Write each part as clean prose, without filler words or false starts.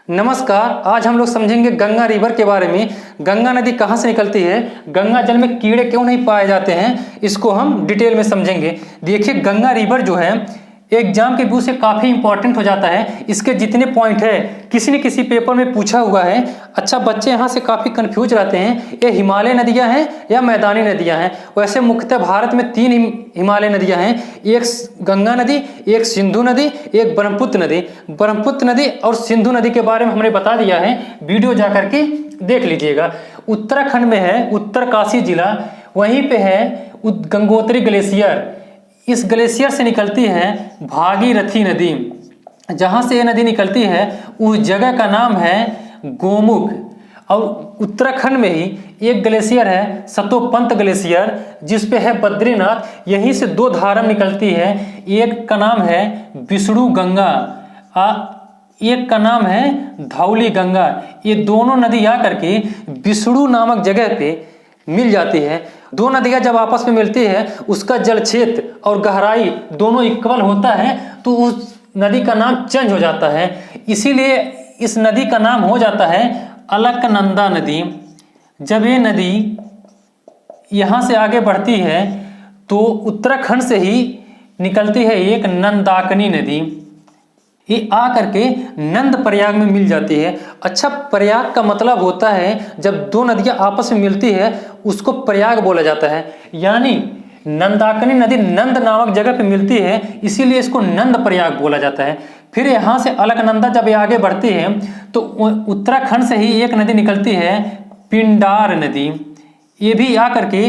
नमस्कार। आज हम लोग समझेंगे गंगा रिवर के बारे में। गंगा नदी कहाँ से निकलती है, गंगा जल में कीड़े क्यों नहीं पाए जाते हैं, इसको हम डिटेल में समझेंगे। देखिए, गंगा रिवर जो है एग्जाम के व्यू से काफ़ी इंपॉर्टेंट हो जाता है। इसके जितने पॉइंट है किसी न किसी पेपर में पूछा हुआ है। अच्छा, बच्चे यहाँ से काफ़ी कंफ्यूज रहते हैं, ये हिमालय नदियाँ हैं या मैदानी नदियाँ हैं। वैसे मुख्यतः भारत में तीन हिमालय नदियाँ हैं, एक गंगा नदी, एक सिंधु नदी, एक ब्रह्मपुत्र नदी। ब्रह्मपुत्र नदी और सिंधु नदी के बारे में हमने बता दिया है, वीडियो जा करके देख लीजिएगा। उत्तराखंड में है उत्तरकाशी जिला, वहीं पे है गंगोत्री ग्लेशियर। इस ग्लेशियर से निकलती है भागीरथी नदी। जहाँ से ये नदी निकलती है उस जगह का नाम है गोमुख। और उत्तराखंड में ही एक ग्लेशियर है सतोपंत ग्लेशियर, जिस पे है बद्रीनाथ। यहीं से दो धारा निकलती है, एक का नाम है विष्णु गंगा, एक का नाम है धौली गंगा। ये दोनों नदी आकर के विष्णु नामक जगह पे मिल जाती है। दो नदियां जब आपस में मिलती है, उसका जल क्षेत्र और गहराई दोनों इक्वल होता है, तो उस नदी का नाम चेंज हो जाता है। इसीलिए इस नदी का नाम हो जाता है अलकनंदा नदी। जब ये नदी यहाँ से आगे बढ़ती है तो उत्तराखंड से ही निकलती है एक नंदाकिनी नदी। ये आ करके नंद प्रयाग में मिल जाती है। अच्छा, प्रयाग का मतलब होता है जब दो नदियां आपस में मिलती है उसको प्रयाग बोला जाता है। यानी नंदाकिनी नदी नंद नामक जगह पे मिलती है, इसीलिए इसको नंद प्रयाग बोला जाता है। फिर यहाँ से अलकनंदा जब ये आगे बढ़ती है तो उत्तराखंड से ही एक नदी निकलती है पिंडार नदी। ये भी आ करके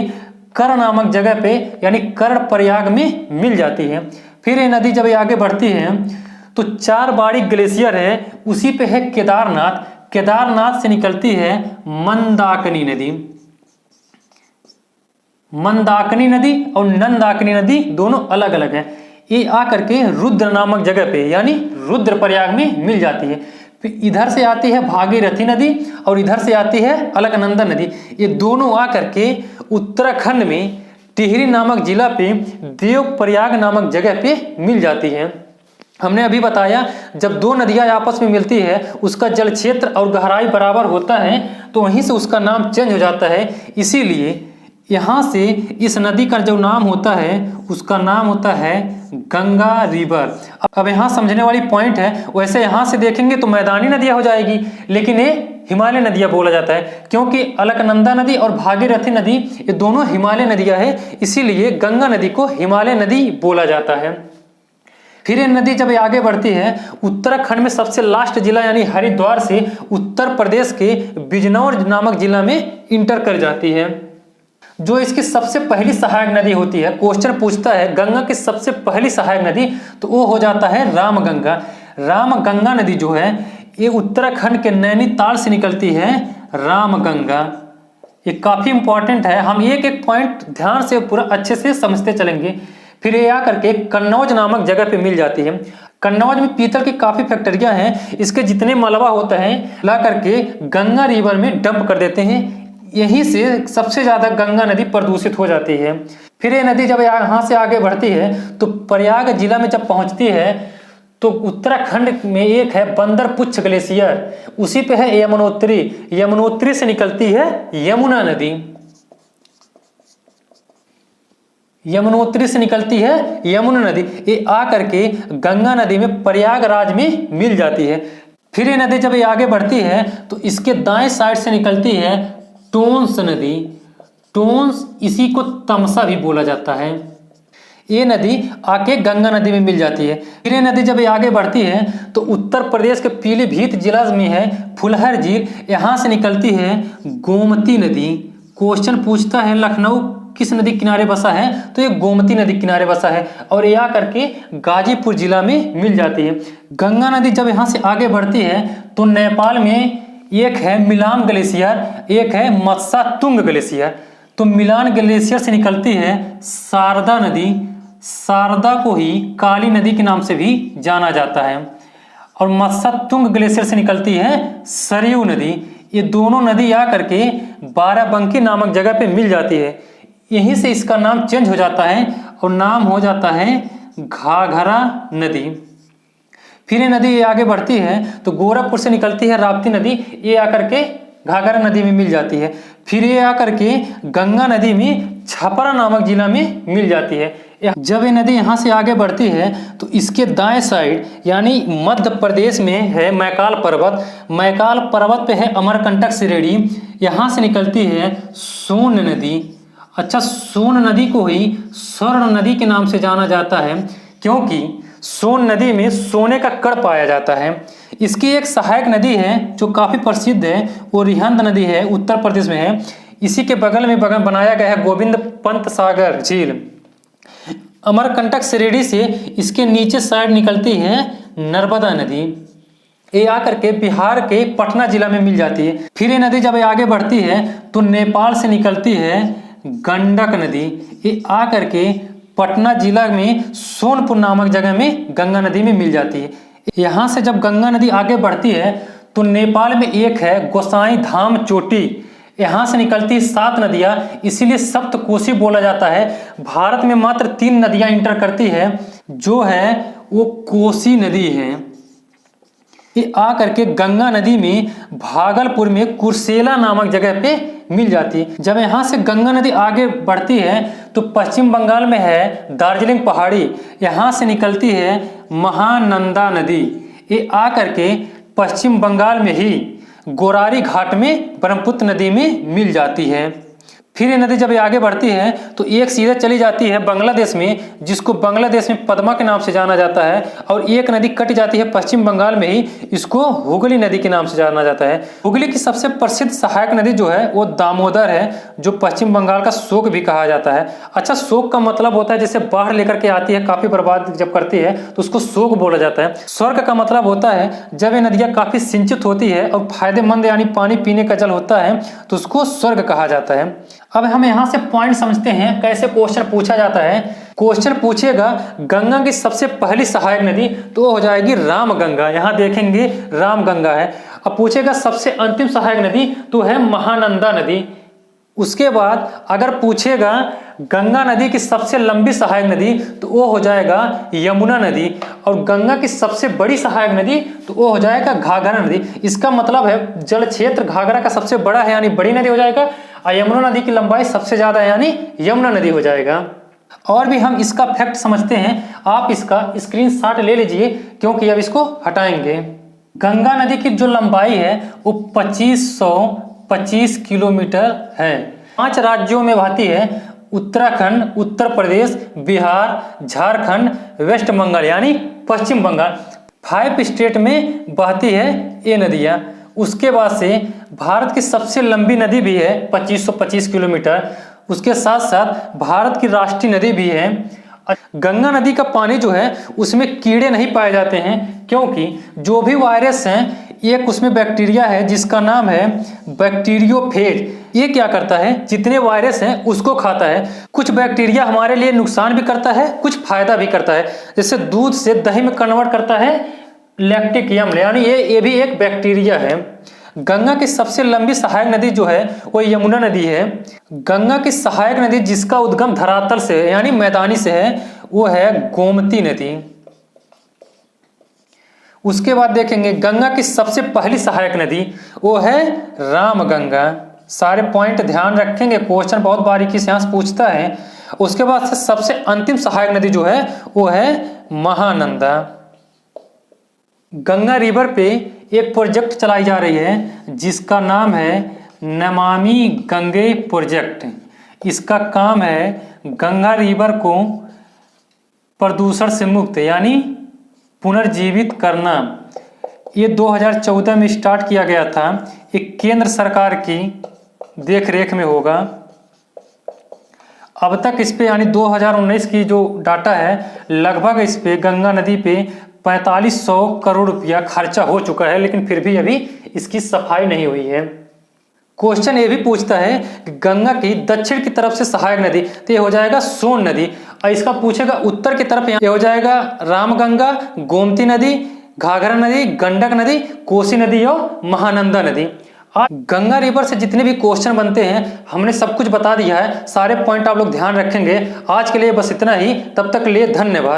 कर नामक जगह पे यानी कर प्रयाग में मिल जाती है। फिर ये नदी जब ये आगे बढ़ती है तो चार बाड़ी ग्लेशियर है, उसी पे है केदारनाथ। केदारनाथ से निकलती है मंदाकिनी नदी। मंदाकिनी नदी और नंदाकिनी नदी दोनों अलग अलग हैं। ये आकर के रुद्र नामक जगह पे यानी रुद्र प्रयाग में मिल जाती है। फिर इधर से आती है भागीरथी नदी और इधर से आती है अलकनंदा नदी। ये दोनों आकर के उत्तराखंड में टिहरी नामक जिला पे देवप्रयाग नामक जगह पे मिल जाती है। हमने अभी बताया, जब दो नदियां आपस में मिलती है उसका जल क्षेत्र और गहराई बराबर होता है, तो वहीं से उसका नाम चेंज हो जाता है। इसीलिए यहाँ से इस नदी का जो नाम होता है उसका नाम होता है गंगा रिवर। अब यहाँ समझने वाली पॉइंट है, वैसे यहाँ से देखेंगे तो मैदानी नदियाँ हो जाएगी, लेकिन ये हिमालय नदियाँ बोला जाता है, क्योंकि अलकनंदा नदी और भागीरथी नदी ये दोनों हिमालय नदियाँ हैं, इसीलिए गंगा नदी को हिमालय नदी बोला जाता है। फिर ये नदी जब आगे बढ़ती है उत्तराखंड में सबसे लास्ट जिला यानी हरिद्वार से उत्तर प्रदेश के बिजनौर नामक जिला में इंटर कर जाती है। जो इसकी सबसे पहली सहायक नदी होती है, क्वेश्चन पूछता है गंगा की सबसे पहली सहायक नदी, तो वो हो जाता है रामगंगा। रामगंगा नदी जो है ये उत्तराखंड के नैनीताल से निकलती है रामगंगा। ये काफी इंपॉर्टेंट है, हम एक एक पॉइंट ध्यान से पूरा अच्छे से समझते चलेंगे। फिर ये आकर के कन्नौज नामक जगह पे मिल जाती है। कन्नौज में पीतल की काफी फैक्ट्रियां हैं, इसके जितने मलबा होता है ला करके गंगा रिवर में डंप कर देते हैं। यहीं से सबसे ज्यादा गंगा नदी प्रदूषित हो जाती है। फिर ये नदी जब यहाँ से आगे बढ़ती है तो प्रयाग जिला में जब पहुंचती है तो उत्तराखंड में एक है बंदरपुच्छ ग्लेशियर, उसी पे है यमुनोत्री। यमुनोत्री से निकलती है यमुना नदी। यमुनोत्री से निकलती है यमुना नदी। ये आकर के गंगा नदी में प्रयागराज में मिल जाती है। फिर ये नदी जब ये आगे बढ़ती है तो इसके दाएं साइड से निकलती है टोंस नदी। टोंस, इसी को तमसा भी बोला जाता है। ये नदी आके गंगा नदी में मिल जाती है। फिर ये नदी जब ये आगे बढ़ती है तो उत्तर प्रदेश के पीलीभीत जिला में है फुलहर झील, यहाँ से निकलती है गोमती नदी। क्वेश्चन पूछता है लखनऊ किस नदी किनारे बसा है, तो ये गोमती नदी किनारे बसा है और ये आकर के गाजीपुर जिला में मिल जाती है। गंगा नदी जब यहाँ से आगे बढ़ती है तो नेपाल में एक है मिलान ग्लेशियर, एक है मत्सातुंग ग्लेशियर। तो मिलान ग्लेशियर से निकलती है शारदा नदी। शारदा को ही काली नदी के नाम से भी जाना जाता है। और मत्सातुंग ग्लेशियर से निकलती है सरयू नदी। ये दोनों नदी आकर के बाराबंकी नामक जगह पे मिल जाती है। यहीं से इसका नाम चेंज हो जाता है और नाम हो जाता है घाघरा नदी। फिर ये नदी आगे बढ़ती है तो गोरखपुर से निकलती है राप्ती नदी, ये आकर के घाघरा नदी में मिल जाती है। फिर ये आकर के गंगा नदी में छपरा नामक जिला में मिल जाती है। जब ये नदी यहाँ से आगे बढ़ती है तो इसके दाएं साइड यानी मध्य प्रदेश में है मैकाल पर्वत। मैकाल पर्वत पे है अमरकंटक श्रेणी, यहाँ से निकलती है सोन नदी। अच्छा, सोन नदी को ही स्वर्ण नदी के नाम से जाना जाता है क्योंकि सोन नदी में सोने का कण पाया जाता है। इसकी एक सहायक नदी है जो काफ़ी प्रसिद्ध है, वो रिहंद नदी है, उत्तर प्रदेश में है। इसी के बगल में बनाया गया है गोविंद पंत सागर झील। अमरकंटक श्रेणी से इसके नीचे साइड निकलती है नर्मदा नदी, ये आकर के बिहार के पटना जिला में मिल जाती है। फिर ये नदी जब आगे बढ़ती है तो नेपाल से निकलती है गंडक नदी, ये आकर के पटना जिला में सोनपुर नामक जगह में गंगा नदी में मिल जाती है। यहाँ से जब गंगा नदी आगे बढ़ती है तो नेपाल में एक है गोसाई धाम चोटी, यहाँ से निकलती 7 नदियाँ, इसीलिए सप्तकोशी बोला जाता है। भारत में मात्र 3 नदियाँ इंटर करती है, जो है वो कोसी नदी है। ये आकर के गंगा नदी में भागलपुर में कुर्सेला नामक जगह पे मिल जाती है। जब यहाँ से गंगा नदी आगे बढ़ती है तो पश्चिम बंगाल में है दार्जिलिंग पहाड़ी, यहाँ से निकलती है महानंदा नदी, ये आकर के पश्चिम बंगाल में ही गोरारी घाट में ब्रह्मपुत्र नदी में मिल जाती है। फिर ये नदी जब आगे बढ़ती है तो एक सीधे चली जाती है बांग्लादेश में, जिसको बांग्लादेश में पद्मा के नाम से जाना जाता है, और एक नदी कट जाती है पश्चिम बंगाल में ही, इसको हुगली नदी के नाम से जाना जाता है। हुगली की सबसे प्रसिद्ध सहायक नदी जो है वो दामोदर है, जो पश्चिम बंगाल का शोक भी कहा जाता है। अच्छा, शोक का मतलब होता है जैसे बाढ़ लेकर के आती है, काफी बर्बाद जब करती है तो उसको शोक बोला जाता है। स्वर्ग का मतलब होता है जब ये नदियाँ काफी सिंचित होती है और फायदेमंद यानी पानी पीने का जल होता है तो उसको स्वर्ग कहा जाता है। अब हम यहाँ से पॉइंट समझते हैं कैसे क्वेश्चन पूछा जाता है। क्वेश्चन पूछेगा गंगा की सबसे पहली सहायक नदी, तो वो हो जाएगी रामगंगा, यहाँ देखेंगे रामगंगा है। अब पूछेगा सबसे अंतिम सहायक नदी, तो है महानंदा नदी। उसके बाद अगर पूछेगा गंगा नदी की सबसे लंबी सहायक नदी, तो वो हो जाएगा यमुना नदी, और गंगा की सबसे बड़ी सहायक नदी तो वो हो जाएगा घाघरा नदी। इसका मतलब है जल क्षेत्र घाघरा का सबसे बड़ा है यानी बड़ी नदी हो जाएगा, और यमुना नदी की लंबाई सबसे ज्यादा है यानी यमुना नदी हो जाएगा। और भी हम इसका फैक्ट समझते हैं, आप इसका स्क्रीनशॉट ले लीजिए क्योंकि अब इसको हटाएंगे। गंगा नदी की जो लंबाई है वो 2525 किलोमीटर है। 5 राज्यों में बहती है, उत्तराखंड, उत्तर प्रदेश, बिहार, झारखंड, वेस्ट बंगाल यानी पश्चिम बंगाल, 5 स्टेट में बहती है ये नदियाँ। उसके बाद से भारत की सबसे लंबी नदी भी है 2525 किलोमीटर, उसके साथ साथ भारत की राष्ट्रीय नदी भी है। गंगा नदी का पानी जो है उसमें कीड़े नहीं पाए जाते हैं, क्योंकि जो भी वायरस हैं एक उसमें बैक्टीरिया है जिसका नाम है बैक्टीरियोफेज। ये क्या करता है, जितने वायरस हैं उसको खाता है। कुछ बैक्टीरिया हमारे लिए नुकसान भी करता है, कुछ फायदा भी करता है। जैसे दूध से दही में कन्वर्ट करता है लैक्टिक अम्ल, यानी ये भी एक बैक्टीरिया है। गंगा की सबसे लंबी सहायक नदी जो है वो यमुना नदी है। गंगा की सहायक नदी जिसका उद्गम धरातल से है यानी मैदानी से है वो है गोमती नदी। उसके बाद देखेंगे गंगा की सबसे पहली सहायक नदी वो है रामगंगा। सारे पॉइंट ध्यान रखेंगे, क्वेश्चन बहुत बारीकी से यहाँ से पूछता है। उसके बाद से सबसे अंतिम सहायक नदी जो है वो है महानंदा। गंगा रिवर पे एक प्रोजेक्ट चलाई जा रही है जिसका नाम है नमामि गंगे प्रोजेक्ट। इसका काम है गंगा रिवर को प्रदूषण से मुक्त यानी पुनर्जीवित करना। ये 2014 में स्टार्ट किया गया था, एक केंद्र सरकार की देखरेख में होगा। अब तक इस पे यानी 2019 की जो डाटा है लगभग इस पे गंगा नदी पे 4500 करोड़ रुपया खर्चा हो चुका है, लेकिन फिर भी अभी इसकी सफाई नहीं हुई है। क्वेश्चन ये भी पूछता है कि गंगा की दक्षिण की तरफ से सहायक नदी, तो ये हो जाएगा सोन नदी। और इसका पूछेगा उत्तर की तरफ, ये हो जाएगा रामगंगा, गोमती नदी, घाघरा नदी, गंडक नदी, कोसी नदी और महानंदा नदी। आज गंगा रिवर से जितने भी क्वेश्चन बनते हैं हमने सब कुछ बता दिया है, सारे पॉइंट आप लोग ध्यान रखेंगे। आज के लिए बस इतना ही, तब तक के लिए धन्यवाद।